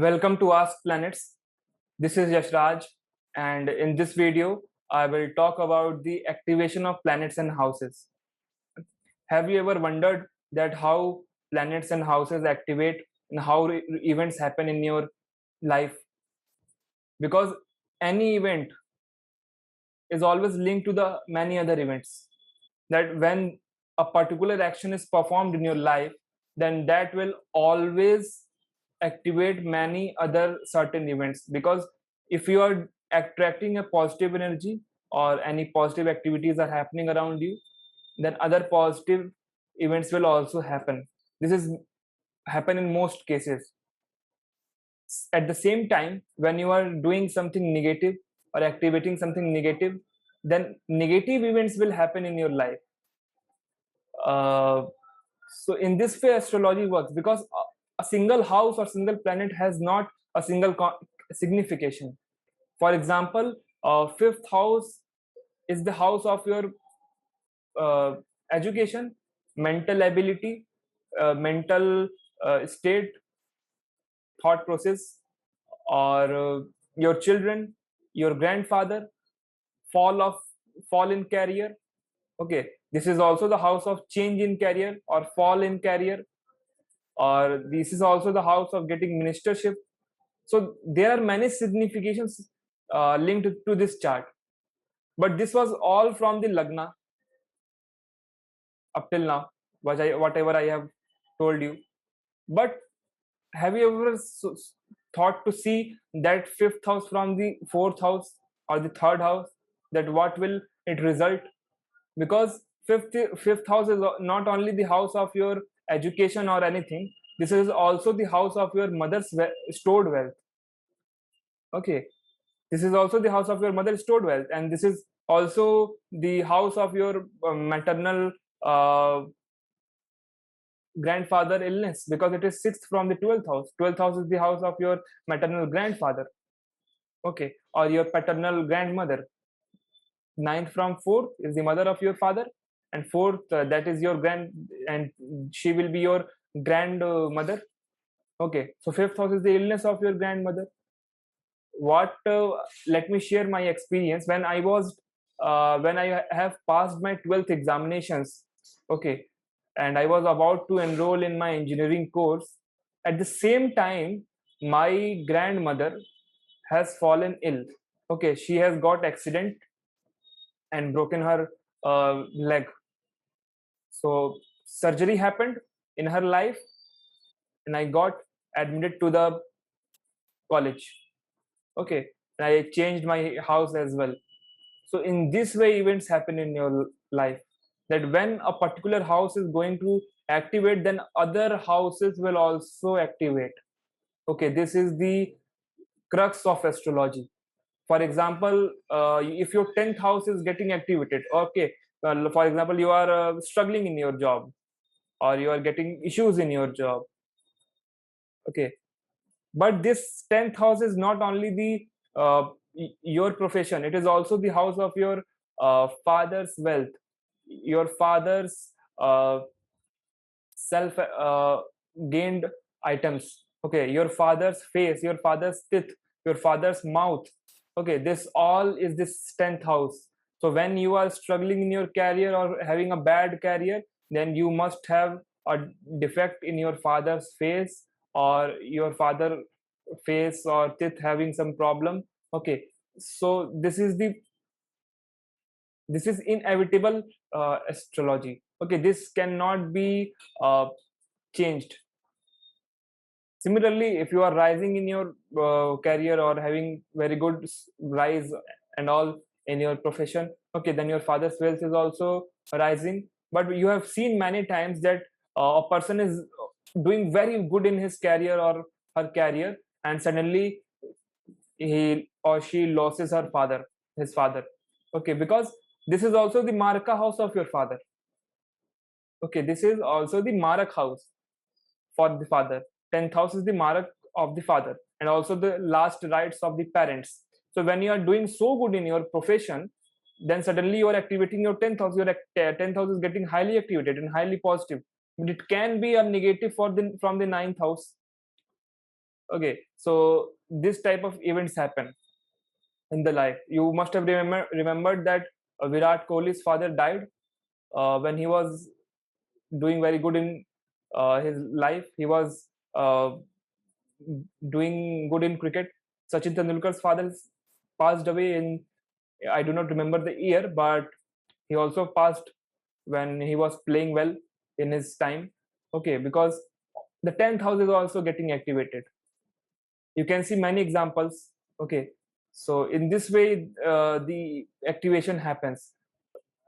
Welcome to Aaskplanets. This is Yashraj, and in this video, I will talk about the activation of planets and houses. Have you ever wondered that how planets and houses activate and how events happen in your life? Because any event is always linked to the many other events. That when a particular action is performed in your life, then that will always activate many other certain events. Because if you are attracting a positive energy or any positive activities are happening around you, then other positive events will also happen. This is happen in most cases. At the same time, when you are doing something negative or activating something negative, then negative events will happen in your life. uh, so in this way astrology works, because a single house or single planet has not a single signification. For example, fifth house is the house of your uh, education, mental ability, mental state, thought process, or your children, your grandfather, fall of fall in career. Okay, this is also the house of change in career or fall in career, or this is also the house of getting ministership. So there are many significations linked to this chart, but this was all from the lagna up till now, whatever I have told you. But have you ever thought to see that fifth house from the fourth house or the third house, that what will it result? Because fifth house is not only the house of your education or anything, this is also the house of your mother's stored wealth. Okay, this is also the house of your mother's stored wealth, and this is also the house of your maternal uh, grandfather illness, because it is sixth from the 12th house. 12th house is the house of your maternal grandfather. Okay, or your paternal grandmother. Ninth from fourth is the mother of your father, and fourth, that is your grand, and she will be your grandmother. Okay, so fifth house is the illness of your grandmother. What Let me share my experience when I was when I have passed my 12th examinations. Okay, and I was about to enroll in my engineering course. At the same time, my grandmother has fallen ill. Okay, she has got accident and broken her leg. So surgery happened in her life, and I got admitted to the college. Okay, and I changed my house as well. So in this way, events happen in your life. That when a particular house is going to activate, then other houses will also activate. Okay, this is the crux of astrology. For example, if your 10th house is getting activated, okay, for example, you are struggling in your job, or you are getting issues in your job. Okay, but this 10th house is not only the your profession, it is also the house of your father's wealth, your father's self gained items. Okay, your father's face, your father's teeth, your father's mouth. Okay, this all is this 10th house. So when you are struggling in your career or having a bad career, then you must have a defect in your father's face, or your father face or teeth having some problem. Okay, so this is inevitable astrology. Okay, this cannot be changed. Similarly, if you are rising in your career or having very good rise and all in your profession, okay, then your father's wealth is also rising. But you have seen many times that a person is doing very good in his career or her career, and suddenly he or she loses his father. Okay, because this is also the marka house of your father. Okay, this is also the marak house for the father. 10th house is the marak of the father, and also the last rites of the parents. So when you are doing so good in your profession, then suddenly you are activating your 10th house. Your 10th house is getting highly activated and highly positive. But it can be a negative for the from the ninth house. Okay, so this type of events happen in the life. You must have remembered that Virat Kohli's father died when he was doing very good in his life. He was uh, doing good in cricket. Sachin Tendulkar's father passed away in, I do not remember the year, but he also passed when he was playing well in his time. Okay, because the 10th house is also getting activated. You can see many examples. Okay, so in this way, the activation happens.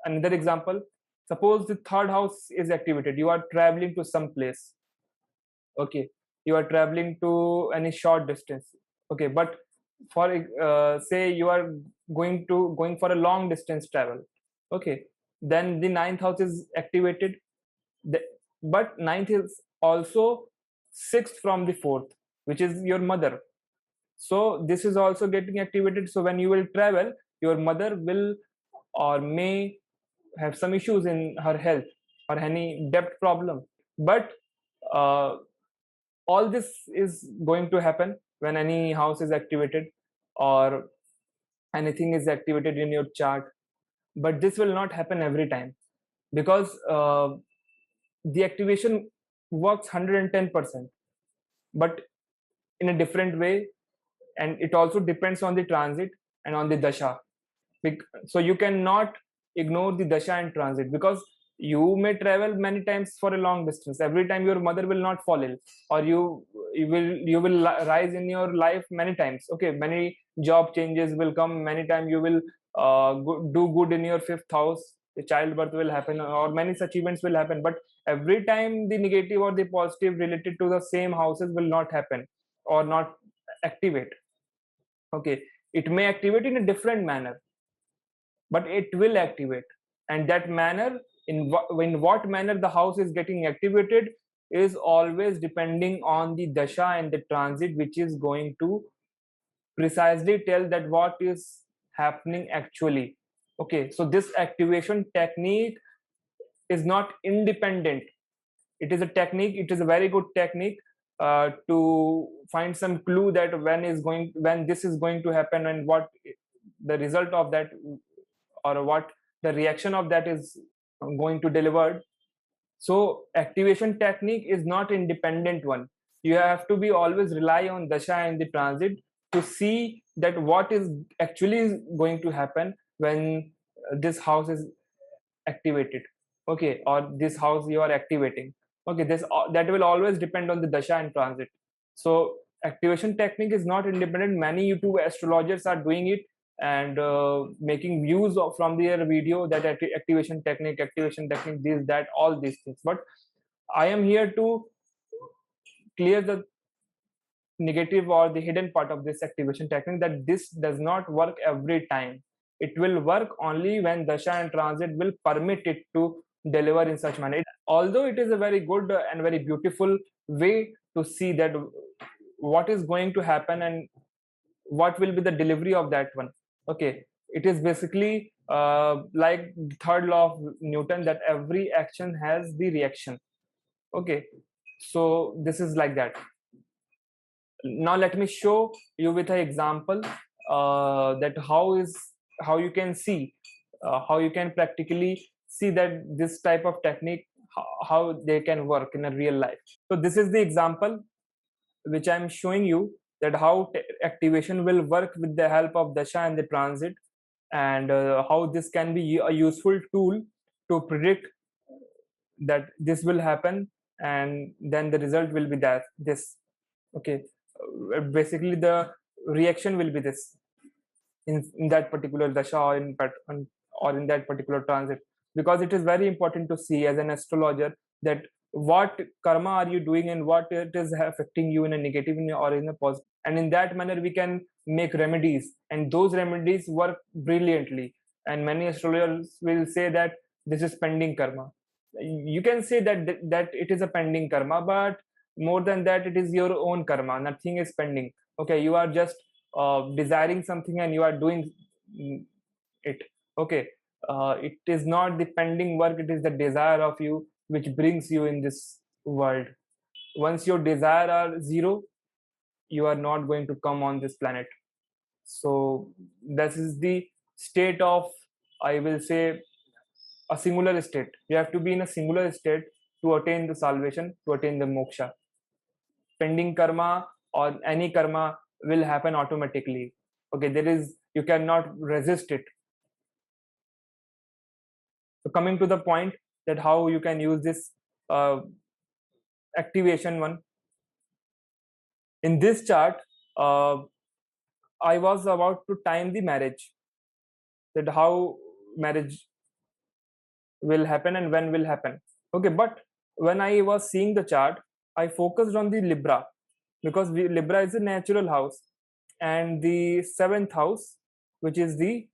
Another example: suppose the third house is activated. You are traveling to some place. Okay, you are traveling to any short distance. Okay, but for say you are going for a long distance travel. Okay, then the ninth house is activated. The, but ninth is also sixth from the fourth, which is your mother. So this is also getting activated. So when you will travel, your mother will or may have some issues in her health or any debt problem. But uh, all this is going to happen when any house is activated or anything is activated in your chart. But this will not happen every time, because the activation works 110%, but in a different way, and it also depends on the transit and on the dasha. So you cannot ignore the dasha and transit, because you may travel many times for a long distance. Every time your mother will not fall ill, or you will rise in your life many times. Okay, many job changes will come. Many times you will do good in your fifth house. The childbirth will happen, or many such events will happen. But every time the negative or the positive related to the same houses will not happen or not activate. Okay, it may activate in a different manner, but it will activate. And that manner, in what manner the house is getting activated, is always depending on the dasha and the transit, which is going to precisely tell that what is happening actually. Okay, so this activation technique is not independent. It is a technique, it is a very good technique to find some clue that when this is going to happen, and what the result of that, or what the reaction of that is going to deliver. So activation technique is not independent one. You have to be always rely on dasha and the transit to see that what is actually going to happen when this house is activated. Okay, or this house you are activating. Okay, this that will always depend on the dasha and transit. So activation technique is not independent. Many YouTube astrologers are doing it and making views from their video that activation technique, this, that, all these things. But I am here to clear the negative or the hidden part of this activation technique, that this does not work every time. It will work only when dasha and transit will permit it to deliver in such manner. Although it is a very good and very beautiful way to see that what is going to happen and what will be the delivery of that one. Okay, it is basically like the third law of Newton, that every action has the reaction. Okay, so this is like that. Now let me show you with an example that how you can see, how you can practically see that this type of technique, how they can work in a real life. So this is the example which I'm showing you, that how activation will work with the help of dasha and the transit, and how this can be a useful tool to predict that this will happen, and then the result will be that this. Okay, basically the reaction will be this in that particular dasha, or or in that particular transit. Because it is very important to see as an astrologer that what karma are you doing and what it is affecting you in a negative or in a positive, and in that manner we can make remedies, and those remedies work brilliantly. And many astrologers will say that this is pending karma. You can say that it is a pending karma, but more than that, it is your own karma. Nothing is pending. Okay, you are just desiring something and you are doing it. Okay, it is not the pending work, it is the desire of you which brings you in this world. Once your desire are zero, you are not going to come on this planet. So this is the state of, I will say, a singular state. You have to be in a singular state to attain the salvation, to attain the moksha. Pending karma or any karma will happen automatically. Okay, there is, you cannot resist it. So coming to the point that how you can use this uh, activation one. In this chart, uh, I was about to time the marriage, that how marriage will happen and when will happen. Okay, but when I was seeing the chart, I focused on the Libra, because Libra is a natural house, and the seventh house, which is the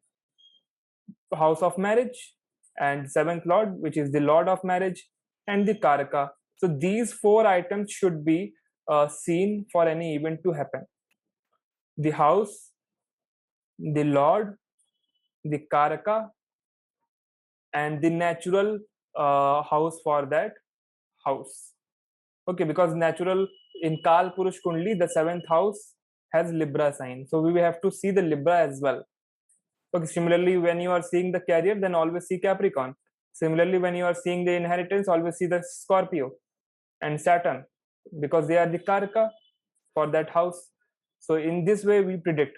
house of marriage, and seventh lord, which is the lord of marriage, and the Karaka. So these four items should be seen for any event to happen: the house, the lord, the Karaka, and the natural house for that house. Okay, because natural in Kal Purush Kundli, the seventh house has Libra sign, so we will have to see the Libra as well. Okay, similarly, when you are seeing the career, then always see Capricorn. Similarly, when you are seeing the inheritance, always see the Scorpio and Saturn, because they are the Karaka for that house. So in this way we predict.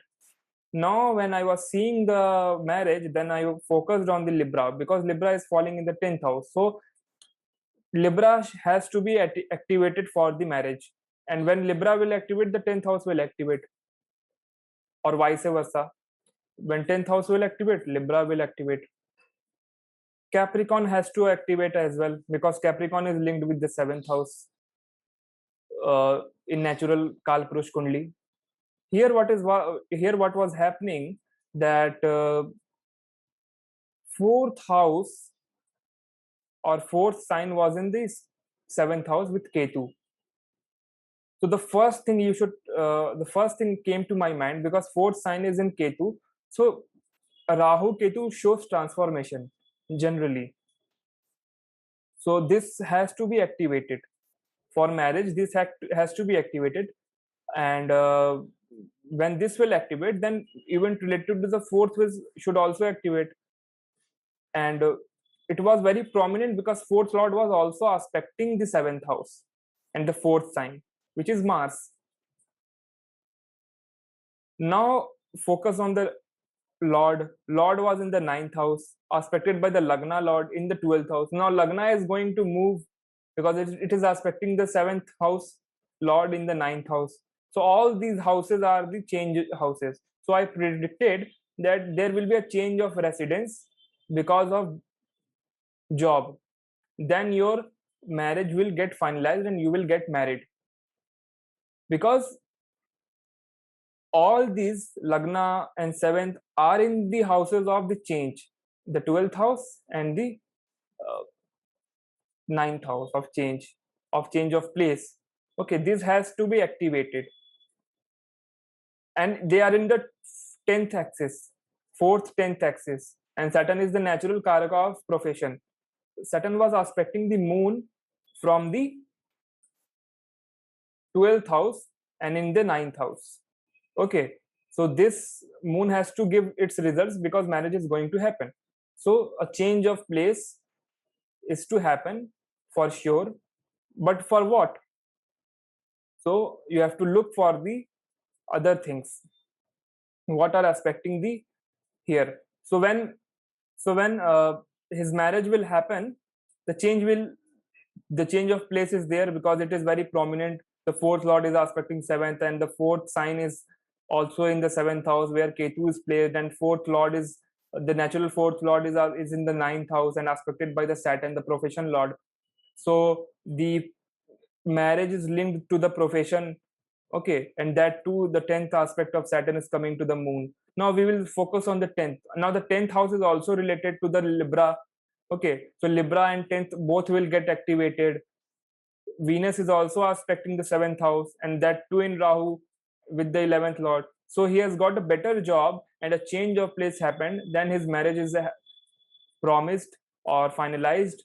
Now when I was seeing the marriage, then I focused on the Libra, because Libra is falling in the 10th house. So Libra has to be activated for the marriage, and when Libra will activate, the 10th house will activate, or vice versa. When 10th house will activate, Libra will activate. Capricorn has to activate as well, because Capricorn is linked with the 7th house in natural Kal Purush Kundli. Here what was happening, that fourth house or fourth sign was in the 7th house with Ketu. So the first thing the first thing came to my mind, because fourth sign is in Ketu. So Rahu Ketu shows transformation generally. So this has to be activated for marriage. This has to be activated, and when this will activate, then event related to the fourth should also activate. And it was very prominent because fourth lord was also aspecting the 7th house and the fourth sign, which is Mars. Now focus on the lord. Lord was in the 9th house, aspected by the Lagna lord in the 12th house. Now Lagna is going to move, because it is aspecting the 7th house lord in the 9th house. So all these houses are the change houses. So I predicted that there will be a change of residence because of job. Then your marriage will get finalized and you will get married, because all these Lagna and 7th are in the houses of the change, the 12th house and the 9th house of change of place. Okay, this has to be activated, and they are in the 10th axis, 4th 10th axis, and Saturn is the natural karaka of profession. Saturn was aspecting the moon from the 12th house and in the 9th house. Okay, so this moon has to give its results, because marriage is going to happen. So a change of place is to happen for sure, but for what? So you have to look for the other things, what are aspecting the here. So when his marriage will happen, the change of place is there, because it is very prominent. The fourth lord is aspecting 7th, and the fourth sign is also in the 7th house where Ketu is placed, and fourth lord is the natural fourth lord is in the 9th house and aspected by the Saturn, the profession lord. So the marriage is linked to the profession. Okay, and that too, the 10th aspect of Saturn is coming to the moon. Now we will focus on the 10th. Now the 10th house is also related to the Libra. Okay, so Libra and 10th both will get activated. Venus is also aspecting the 7th house, and that too in Rahu with the 11th lord. So he has got a better job, and a change of place happened. Then his marriage is promised or finalized,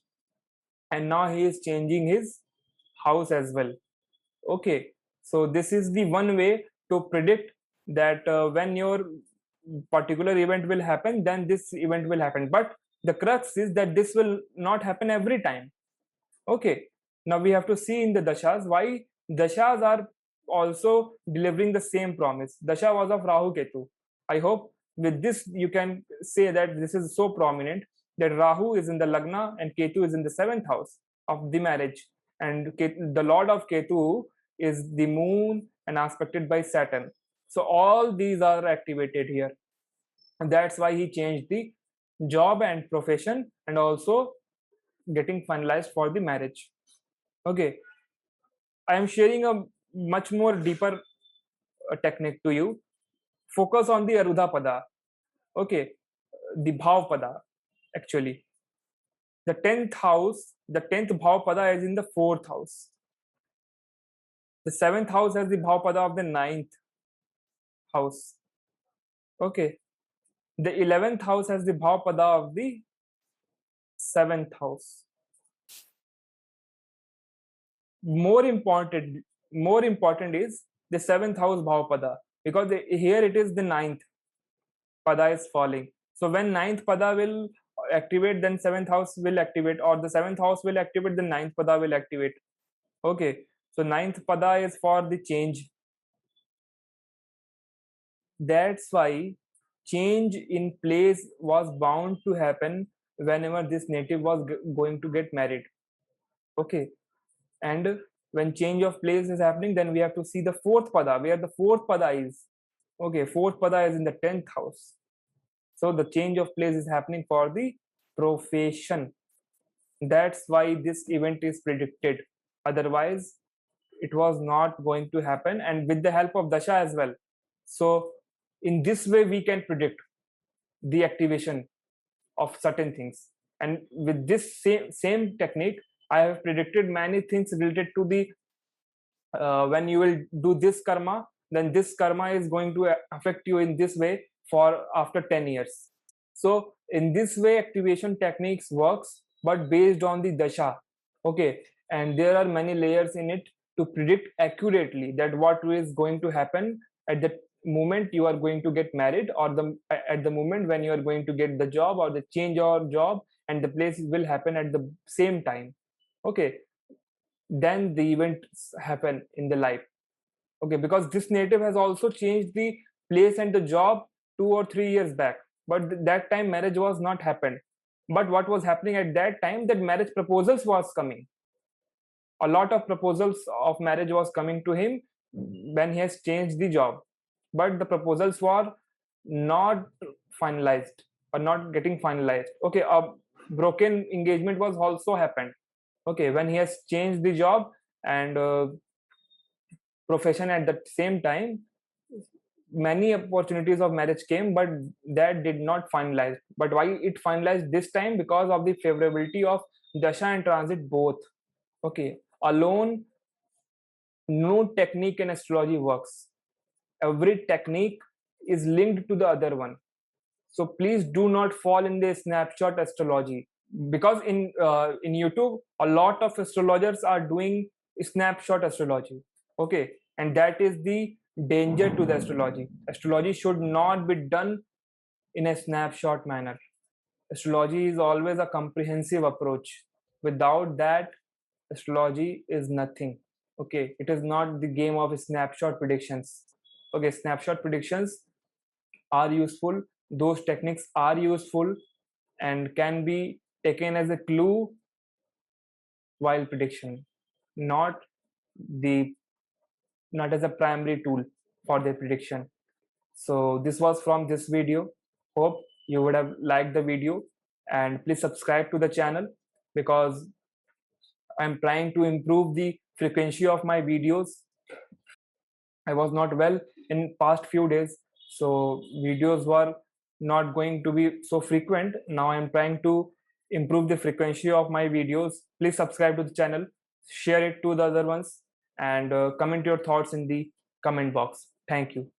and now he is changing his house as well. Okay, So this is the one way to predict that when your particular event will happen, then this event will happen. But the crux is that this will not happen every time. Okay, now we have to see in the dashas why dashas are also delivering the same promise. Dasha was of Rahu Ketu. I hope with this you can say that this is so prominent that Rahu is in the Lagna and Ketu is in the seventh house of the marriage, and the lord of Ketu is the moon and aspected by Saturn. So all these are activated here, and that's why he changed the job and profession and also getting finalized for the marriage. Okay, I am sharing a much more deeper technique to you. Focus on the Arudha Pada. Okay, the Bhav Pada actually. The 10th house, the 10th Bhav Pada is in the 4th house. The 7th house has the Bhav Pada of the ninth house. Okay, the 11th house has the Bhav Pada of the 7th house. More important, more important is the 7th house Bhav Pada, because here it is the ninth pada is falling. So when ninth pada will activate, then seventh house will activate, or the seventh house will activate, the ninth pada will activate. Okay, so ninth pada is for the change. That's why change in place was bound to happen whenever this native was going to get married. Okay, and when change of place is happening, then we have to see the fourth pada, where the fourth pada is. Okay, fourth pada is in the 10th house. So the change of place is happening for the profession. That's why this event is predicted. Otherwise, it was not going to happen, and with the help of Dasha as well. So, in this way, we can predict the activation of certain things. And with this same technique, I have predicted many things related to the when you will do this karma, then this karma is going to affect you in this way for after 10 years. So in this way activation techniques works, but based on the dasha. Okay, and there are many layers in it to predict accurately that what is going to happen at the moment you are going to get married, or the at the moment when you are going to get the job or the change your job, and the place will happen at the same time. Okay, then the events happen in the life. Okay, because this native has also changed the place and the job 2 or 3 years back, but that time marriage was not happened. But what was happening at that time, that marriage proposals was coming. A lot of proposals of marriage was coming to him when he has changed the job, but the proposals were not finalized or not getting finalized. Okay, a broken engagement was also happened. Okay, when he has changed the job and profession at the same time, many opportunities of marriage came, but that did not finalize. But why it finalized this time? Because of the favorability of dasha and transit both. Okay, alone no technique in astrology works. Every technique is linked to the other one. So please do not fall in the snapshot astrology, because in YouTube a lot of astrologers are doing snapshot astrology. Okay, and that is the danger to the astrology. Astrology should not be done in a snapshot manner. Astrology is always a comprehensive approach. Without that, astrology is nothing. Okay, it is not the game of snapshot predictions. Okay, snapshot predictions are useful, those techniques are useful and can be taken as a clue while prediction, not the not as a primary tool for the prediction. So this was from this video. Hope you would have liked the video, and please subscribe to the channel, because I'm trying to improve the frequency of my videos. I was not well in past few days, so videos were not going to be so frequent. Now I'm trying to improve the frequency of my videos. Please subscribe to the channel, share it to the other ones, and comment your thoughts in the comment box. Thank you.